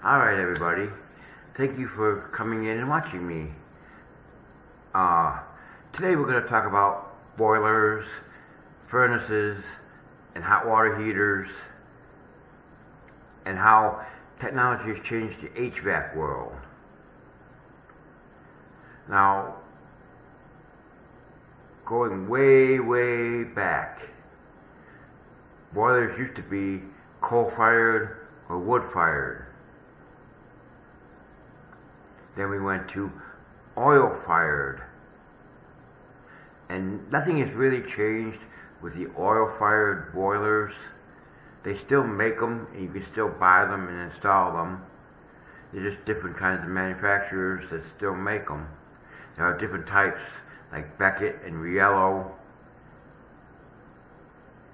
Alright, everybody. Thank you for coming in and watching me. Today we're going to talk about boilers, furnaces, and hot water heaters, and how technology has changed the HVAC world. Now, going way, way back, boilers used to be coal-fired or wood-fired. Then we went to oil-fired. And nothing has really changed with the oil-fired boilers. They still make them, and you can still buy them and install them. They're just different kinds of manufacturers that still make them. There are different types, like Beckett and Riello.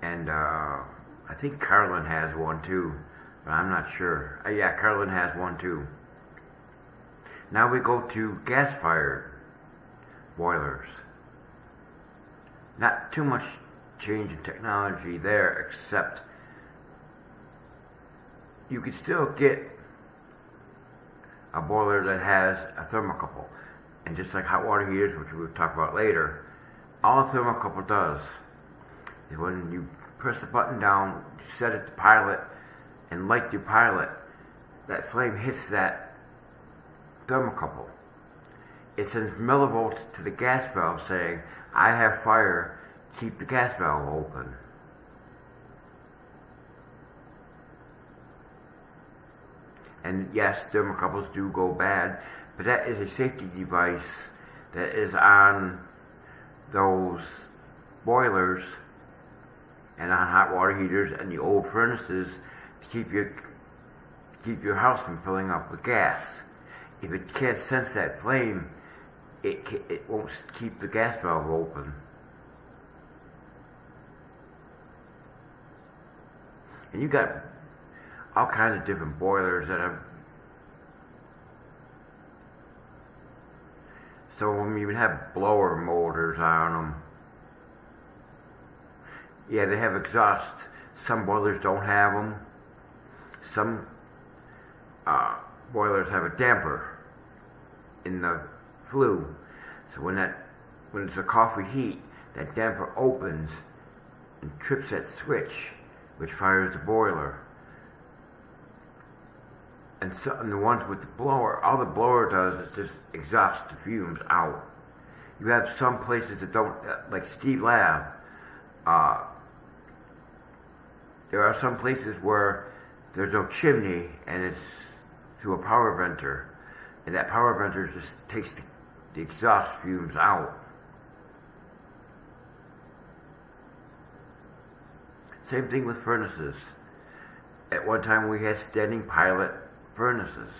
And I think Carlin has one too, but I'm not sure. Yeah, Carlin has one too. Now we go to gas-fired boilers. Not too much change in technology there, except you can still get a boiler that has a thermocouple. And just like hot water heaters, which we'll talk about later, all a thermocouple does is when you press the button down, set it to pilot, and light your pilot, that flame hits that thermocouple. It sends millivolts to the gas valve saying, I have fire, keep the gas valve open. And yes, thermocouples do go bad, but that is a safety device that is on those boilers and on hot water heaters and the old furnaces to keep your house from filling up with gas. If it can't sense that flame, it won't keep the gas valve open. And you got all kinds of different boilers that have. Some of them even have blower motors on them. Yeah, they have exhaust. Some boilers don't have them. Some boilers have a damper in the flue. So when it's a coffee heat, that damper opens and trips that switch, which fires the boiler. And the ones with the blower, all the blower does is just exhaust the fumes out. You have some places that don't, like Steve Lab. There are some places where there's no chimney and it's through a power venter. And that power venter just takes the exhaust fumes out. Same thing with furnaces. At one time we had standing pilot furnaces.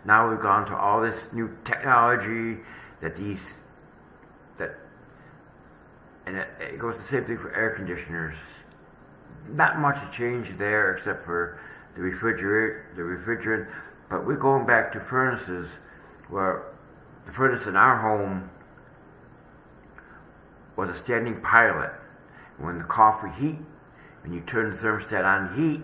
Now we've gone to all this new technology and it goes the same thing for air conditioners. Not much has changed there except for the refrigerant, but we're going back to furnaces where the furnace in our home was a standing pilot. When the coffee heat, when you turn the thermostat on heat,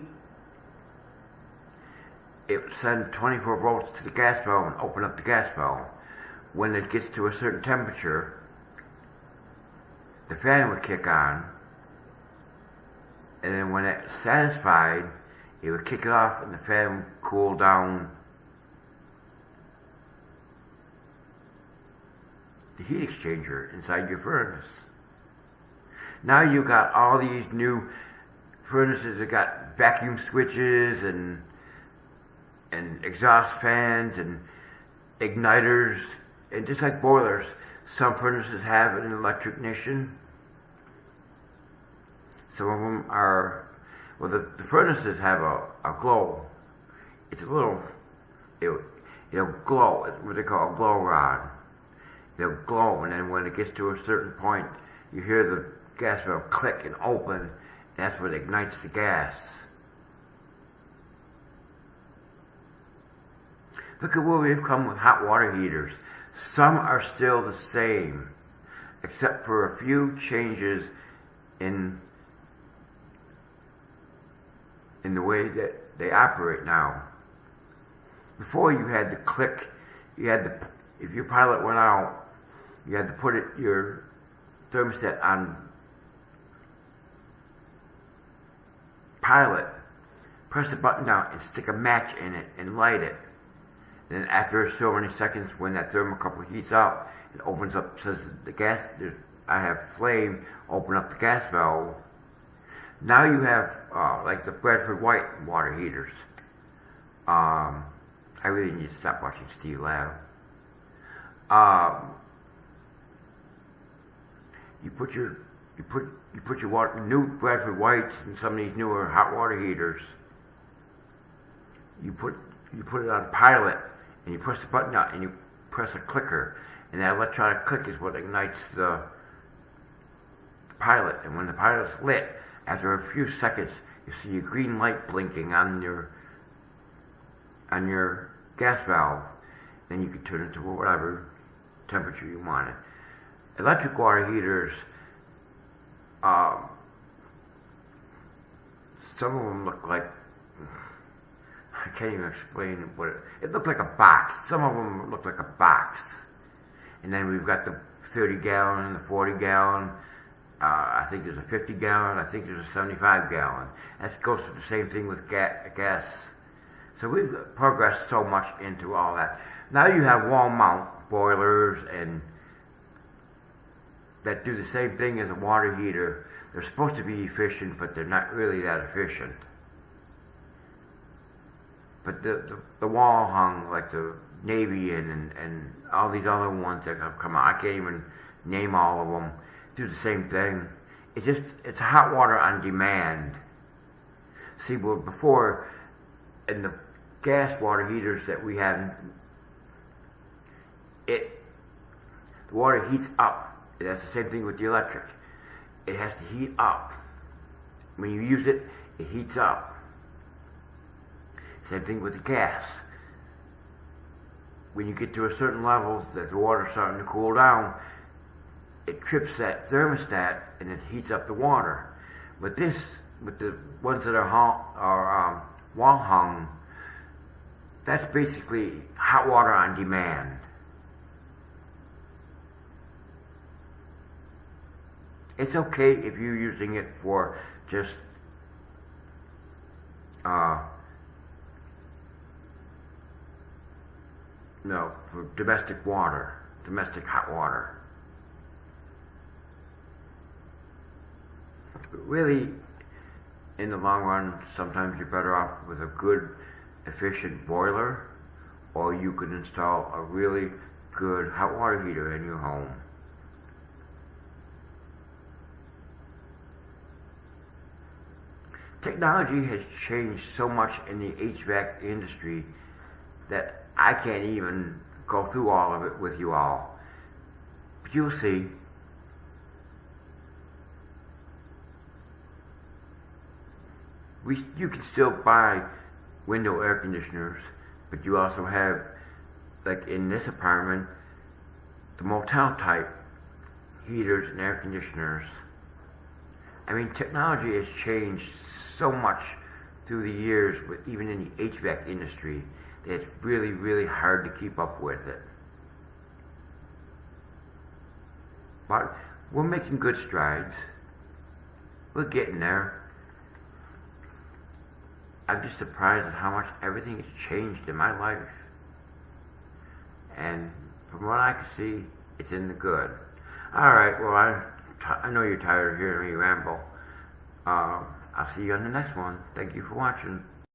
it would send 24 volts to the gas valve and open up the gas valve. When it gets to a certain temperature, the fan would kick on, and then when it's satisfied, it would kick it off and the fan would cool down the heat exchanger inside your furnace. Now you got all these new furnaces that got vacuum switches and exhaust fans and igniters, and just like boilers, some furnaces have an electric ignition. Some of them are, well, the furnaces have a glow. It's a little, it'll glow. It's what they call a glow rod. It'll glow, and then when it gets to a certain point, you hear the gas valve click and open, and that's what ignites the gas. Look at where we've come with hot water heaters. Some are still the same, except for a few changes in the way that they operate now. before you had to click, if your pilot went out, you had to put your thermostat on pilot, press the button down and stick a match in it and light it. And then after so many seconds, when that thermocouple heats up, it opens up, says the gas, I have flame, open up the gas valve. Now you have like the Bradford White water heaters. I really need to stop watching Steve Lab. You put your new Bradford Whites in some of these newer hot water heaters. You put it on pilot, and you press the button out, and you press a clicker, and that electronic click is what ignites the pilot. And when the pilot's lit, after a few seconds, you see a green light blinking on your gas valve. Then you can turn it to whatever temperature you want it. Electric water heaters, some of them look like, I can't even explain what it looked like a box. Some of them look like a box. And then we've got the 30 gallon and the 40 gallon. I think there's a 50 gallon. I think there's a 75 gallon. That goes to the same thing with gas. So we've progressed so much into all that. Now you have wall mount boilers and that do the same thing as a water heater. They're supposed to be efficient, but they're not really that efficient. But the wall hung, like the Navy and all these other ones that have come out, I can't even name all of them, do the same thing. It's hot water on demand. See, well, before, in the gas water heaters that we had, the water heats up. That's the same thing with the electric. It has to heat up. When you use it, it heats up. Same thing with the gas. When you get to a certain level that the water's starting to cool down, it trips that thermostat and it heats up the water. With the ones that are wall hung, that's basically hot water on demand. It's okay if you're using it for just for domestic hot water. But really, in the long run, sometimes you're better off with a good, efficient boiler, or you can install a really good hot water heater in your home. Technology has changed so much in the HVAC industry that I can't even go through all of it with you all. But you'll see. You can still buy window air conditioners, but you also have, like in this apartment, the motel type heaters and air conditioners. I mean, technology has changed so much through the years, even in the HVAC industry, that it's really, really hard to keep up with it. But we're making good strides. We're getting there. I'm just surprised at how much everything has changed in my life. And from what I can see, it's in the good. Alright, well, I know you're tired of hearing me ramble. I'll see you on the next one. Thank you for watching.